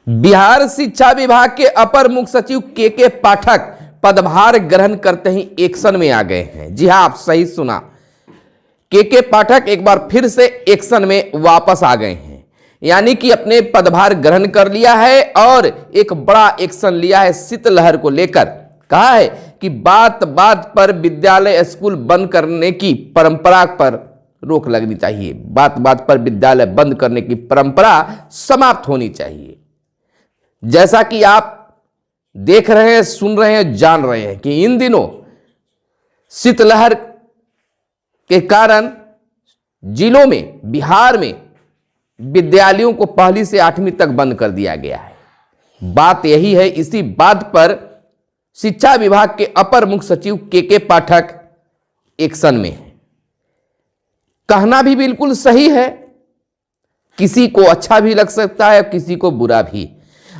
बिहार शिक्षा विभाग के अपर मुख्य सचिव के पाठक पदभार ग्रहण करते ही एक्शन में आ गए हैं। जी हां, आप सही सुना, के पाठक एक बार फिर से एक्शन में वापस आ गए हैं, यानी कि अपने पदभार ग्रहण कर लिया है और एक बड़ा एक्शन लिया है शीतलहर को लेकर। कहा है कि बात बात पर विद्यालय स्कूल बंद करने की परंपरा पर रोक लगनी चाहिए, बात बात पर विद्यालय बंद करने की परंपरा समाप्त होनी चाहिए। जैसा कि आप देख रहे हैं, सुन रहे हैं, जान रहे हैं कि इन दिनों शीतलहर के कारण जिलों में, बिहार में विद्यालयों को 1ली से 8वीं तक बंद कर दिया गया है। बात यही है, इसी बात पर शिक्षा विभाग के अपर मुख्य सचिव के पाठक एक्शन में है। कहना भी बिल्कुल सही है, किसी को अच्छा भी लग सकता है, किसी को बुरा भी।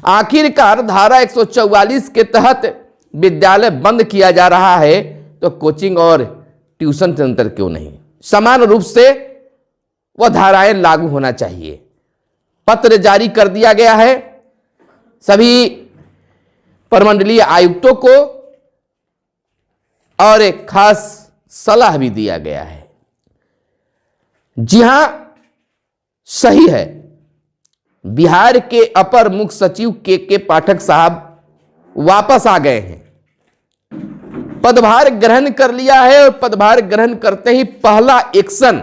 आखिरकार धारा 144 के तहत विद्यालय बंद किया जा रहा है, तो कोचिंग और ट्यूशन सेंटर क्यों नहीं? समान रूप से वह धाराएं लागू होना चाहिए। पत्र जारी कर दिया गया है सभी प्रमंडलीय आयुक्तों को और एक खास सलाह भी दिया गया है। जी हां, सही है, बिहार के अपर मुख्य सचिव के पाठक साहब वापस आ गए हैं, पदभार ग्रहण कर लिया है और पदभार ग्रहण करते ही पहला एक्शन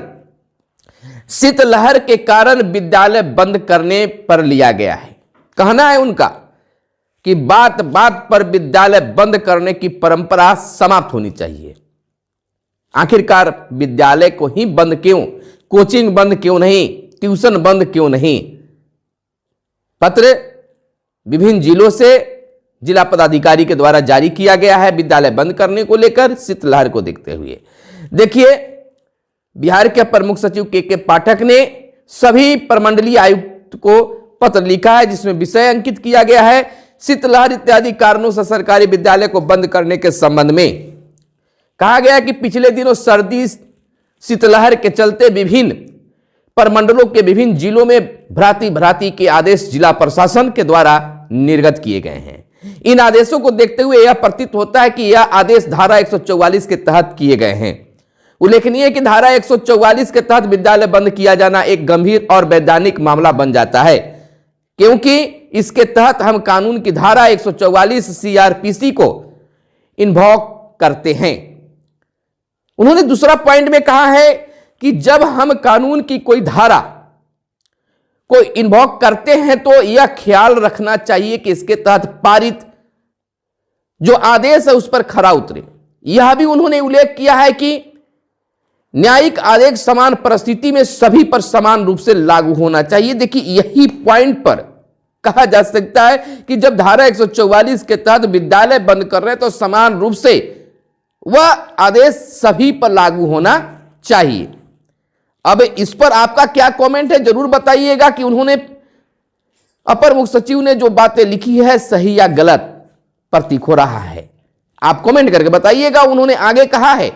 शीतलहर के कारण विद्यालय बंद करने पर लिया गया है। कहना है उनका कि बात बात पर विद्यालय बंद करने की परंपरा समाप्त होनी चाहिए। आखिरकार विद्यालय को ही बंद क्यों, कोचिंग बंद क्यों नहीं, ट्यूशन बंद क्यों नहीं? पत्र विभिन्न जिलों से जिला पदाधिकारी के द्वारा जारी किया गया है विद्यालय बंद करने को लेकर शीतलहर को देखते हुए। देखिए, बिहार के अपर मुख्य सचिव के पाठक ने सभी प्रमंडलीय आयुक्त को पत्र लिखा है, जिसमें विषय अंकित किया गया है शीतलहर इत्यादि कारणों से सरकारी विद्यालय को बंद करने के संबंध में। कहा गया कि पिछले दिनों सर्दी शीतलहर के चलते विभिन्न प्रमंडलों के विभिन्न जिलों में भ्रांति के आदेश जिला प्रशासन के द्वारा निर्गत किए गए हैं। इन आदेशों को देखते हुए यह प्रतीत होता है कि यह आदेश धारा 144 के तहत किए गए हैं। उल्लेखनीय है कि धारा 144 के तहत विद्यालय बंद किया जाना एक गंभीर और वैधानिक मामला बन जाता है, क्योंकि इसके तहत हम कानून की धारा 144 CRPC को इन्वॉक करते हैं। उन्होंने दूसरा पॉइंट में कहा है कि जब हम कानून की कोई धारा को इन्वॉक करते हैं तो यह ख्याल रखना चाहिए कि इसके तहत पारित जो आदेश है उस पर खरा उतरे। यह भी उन्होंने उल्लेख किया है कि न्यायिक आदेश समान परिस्थिति में सभी पर समान रूप से लागू होना चाहिए। देखिए, यही पॉइंट पर कहा जा सकता है कि जब धारा 144 के तहत विद्यालय बंद कर रहे हैं तो समान रूप से वह आदेश सभी पर लागू होना चाहिए। अब इस पर आपका क्या कमेंट है, जरूर बताइएगा कि उन्होंने अपर मुख्य सचिव ने जो बातें लिखी है सही या गलत प्रतीक हो रहा है। आप कमेंट करके बताइएगा। उन्होंने आगे कहा है,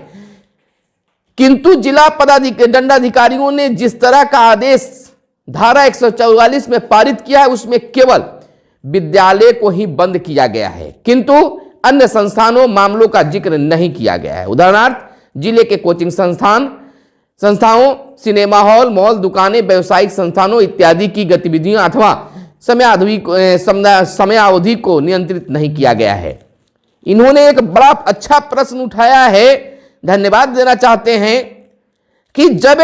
किंतु जिला दंडाधिकारियों ने जिस तरह का आदेश धारा 144 में पारित किया है उसमें केवल विद्यालय को ही बंद किया गया है, किंतु अन्य संस्थानों मामलों का जिक्र नहीं किया गया है। उदाहरणार्थ, जिले के कोचिंग संस्थाओं, सिनेमा हॉल, मॉल, दुकानें, व्यावसायिक संस्थानों इत्यादि की गतिविधियों अथवा समयावधि को नियंत्रित नहीं किया गया है। इन्होंने एक बड़ा अच्छा प्रश्न उठाया है, धन्यवाद देना चाहते हैं कि जब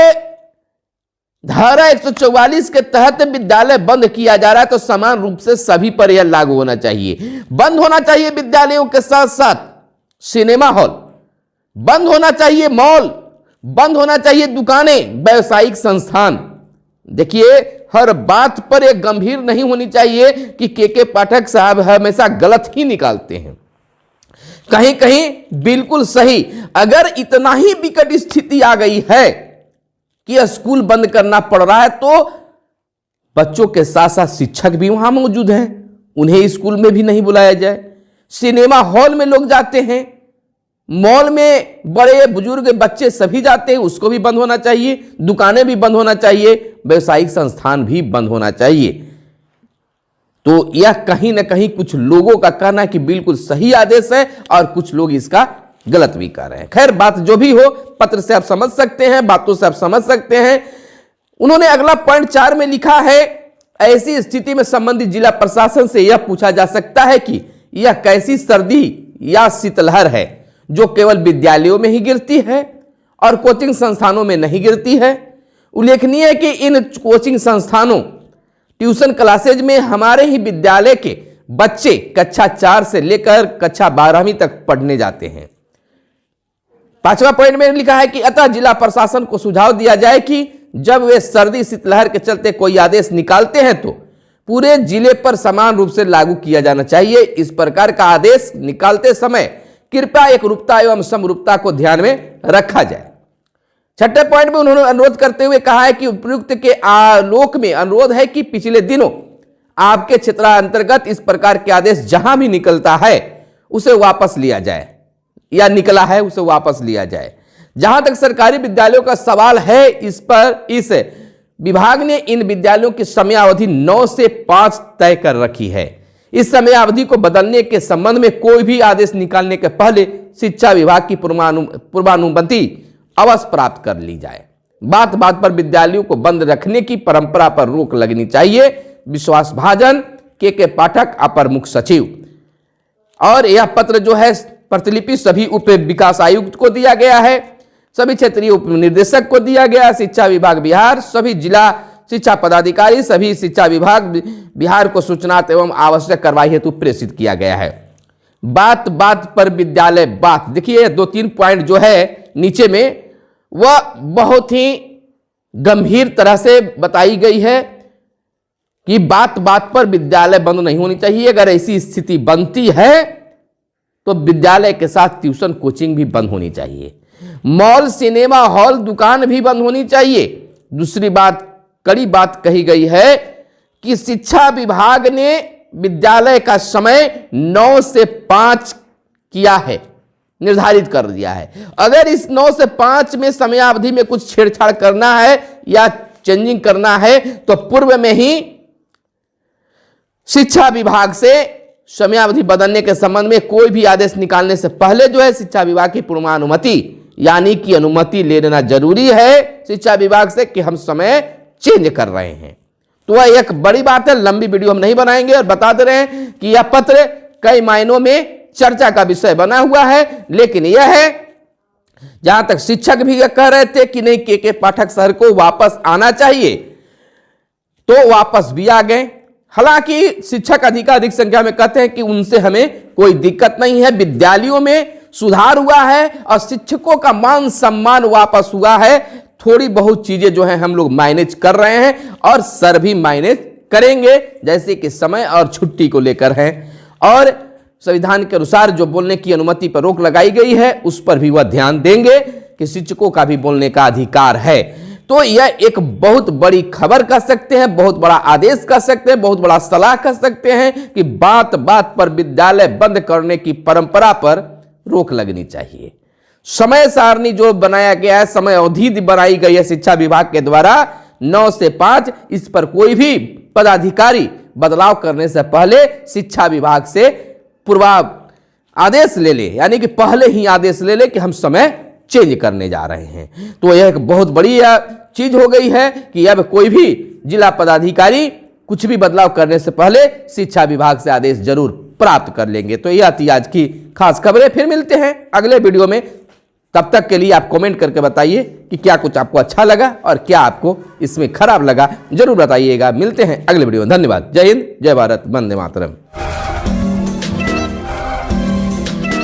धारा 144 के तहत विद्यालय बंद किया जा रहा है तो समान रूप से सभी पर यह लागू होना चाहिए। बंद होना चाहिए विद्यालयों के साथ साथ सिनेमा हॉल, बंद होना चाहिए मॉल, बंद होना चाहिए दुकानें, व्यावसायिक संस्थान। देखिए, हर बात पर एक गंभीर नहीं होनी चाहिए कि के पाठक साहब हमेशा गलत ही निकालते हैं, कहीं कहीं बिल्कुल सही। अगर इतना ही विकट स्थिति आ गई है कि स्कूल बंद करना पड़ रहा है तो बच्चों के साथ साथ शिक्षक भी वहां मौजूद हैं, उन्हें स्कूल में भी नहीं बुलाया जाए। सिनेमा हॉल में लोग जाते हैं, मॉल में बड़े बुजुर्ग बच्चे सभी जाते हैं, उसको भी बंद होना चाहिए। दुकानें भी बंद होना चाहिए, व्यवसायिक संस्थान भी बंद होना चाहिए। तो यह कहीं ना कहीं कुछ लोगों का कहना है कि बिल्कुल सही आदेश है और कुछ लोग इसका गलत भी कर रहे हैं। खैर, बात जो भी हो, पत्र से आप समझ सकते हैं, बातों से आप समझ सकते हैं। उन्होंने अगला पॉइंट 4 में लिखा है, ऐसी स्थिति में संबंधित जिला प्रशासन से यह पूछा जा सकता है कि यह कैसी सर्दी या शीतलहर है जो केवल विद्यालयों में ही गिरती है और कोचिंग संस्थानों में नहीं गिरती है। उल्लेखनीय है कि इन कोचिंग संस्थानों, ट्यूशन क्लासेज में हमारे ही विद्यालय के बच्चे कक्षा 4 से लेकर कक्षा 12वीं तक पढ़ने जाते हैं। 5वां पॉइंट में लिखा है कि अतः जिला प्रशासन को सुझाव दिया जाए कि जब वे सर्दी शीतलहर के चलते कोई आदेश निकालते हैं तो पूरे जिले पर समान रूप से लागू किया जाना चाहिए। इस प्रकार का आदेश निकालते समय कृपया एकरूपता एवं समरूपता को ध्यान में रखा जाए। 6ठे पॉइंट में उन्होंने अनुरोध करते हुए कहा है कि उपयुक्त के आलोक में अनुरोध है कि पिछले दिनों आपके क्षेत्रांतर्गत इस प्रकार के आदेश जहां भी निकलता है उसे वापस लिया जाए, या निकला है उसे वापस लिया जाए। जहां तक सरकारी विद्यालयों का सवाल है, इस विभाग ने इन विद्यालयों की समयावधि 9 से 5 तय कर रखी है। इस समयावधि को बदलने के संबंध में कोई भी आदेश निकालने के पहले शिक्षा विभाग की पूर्वानुमति अवश्य प्राप्त कर ली जाए। बात बात पर विद्यालयों को बंद रखने की परंपरा पर रोक लगनी चाहिए। विश्वासभाजन, के पाठक, अपर मुख्य सचिव। और यह पत्र जो है प्रतिलिपि सभी उप विकास आयुक्त को दिया गया है, सभी क्षेत्रीय उप निदेशक को दिया गया, शिक्षा विभाग बिहार, सभी जिला शिक्षा पदाधिकारी, सभी शिक्षा विभाग बिहार को सूचना एवं आवश्यक कार्रवाई हेतु प्रेषित किया गया है। बात बात पर विद्यालय बात, देखिए 2-3 पॉइंट जो है नीचे में वह बहुत ही गंभीर तरह से बताई गई है कि बात बात पर विद्यालय बंद नहीं होनी चाहिए। अगर ऐसी स्थिति बनती है तो विद्यालय के साथ ट्यूशन कोचिंग भी बंद होनी चाहिए, मॉल, सिनेमा हॉल, दुकान भी बंद होनी चाहिए। दूसरी बात, कड़ी बात कही गई है कि शिक्षा विभाग ने विद्यालय का समय 9 से 5 किया है, निर्धारित कर दिया है। अगर इस 9 से 5 में समयावधि में कुछ छेड़छाड़ करना है या चेंजिंग करना है तो पूर्व में ही शिक्षा विभाग से समयावधि बदलने के संबंध में कोई भी आदेश निकालने से पहले जो है शिक्षा विभाग की पूर्वानुमति यानी कि अनुमति ले लेना जरूरी है शिक्षा विभाग से कि हम समय चेंज कर रहे हैं। तो वह एक बड़ी बात है, लंबी वीडियो हम नहीं बनाएंगे और बता दे रहे हैं कि यह पत्र कई मायनों में चर्चा का विषय बना हुआ है। लेकिन यह है, जहां तक शिक्षक भी कह रहे थे कि नहीं के पाठक सर को वापस आना चाहिए, तो वापस भी आ गए। हालांकि शिक्षक अधिक संख्या में कहते हैं कि उनसे हमें कोई दिक्कत नहीं है, विद्यालयों में सुधार हुआ है और शिक्षकों का मान सम्मान वापस हुआ है। थोड़ी बहुत चीजें जो है हम लोग मैनेज कर रहे हैं और सर भी मैनेज करेंगे, जैसे कि समय और छुट्टी को लेकर है। और संविधान के अनुसार जो बोलने की अनुमति पर रोक लगाई गई है उस पर भी वह ध्यान देंगे कि शिक्षकों का भी बोलने का अधिकार है। तो यह एक बहुत बड़ी खबर कह सकते हैं, बहुत बड़ा आदेश कह सकते हैं, बहुत बड़ा सलाह कह सकते हैं कि बात बात पर विद्यालय बंद करने की परंपरा पर रोक लगनी चाहिए। समय सारणी जो बनाया गया है, समय अवधि बनाई गई है शिक्षा विभाग के द्वारा 9 से 5, इस पर कोई भी पदाधिकारी बदलाव करने से पहले शिक्षा विभाग से पूर्व आदेश ले ले, यानी कि पहले ही आदेश ले ले कि हम समय चेंज करने जा रहे हैं। तो यह एक बहुत बड़ी चीज हो गई है कि अब कोई भी जिला पदाधिकारी कुछ भी बदलाव करने से पहले शिक्षा विभाग से आदेश जरूर प्राप्त कर लेंगे। तो यह थी आज की खास खबरें। फिर मिलते हैं अगले वीडियो में, तब तक के लिए आप कमेंट करके बताइए कि क्या कुछ आपको अच्छा लगा और क्या आपको इसमें खराब लगा, जरूर बताइएगा। मिलते हैं अगले वीडियो में। धन्यवाद। जय हिंद, जय भारत, वंदे मातरम।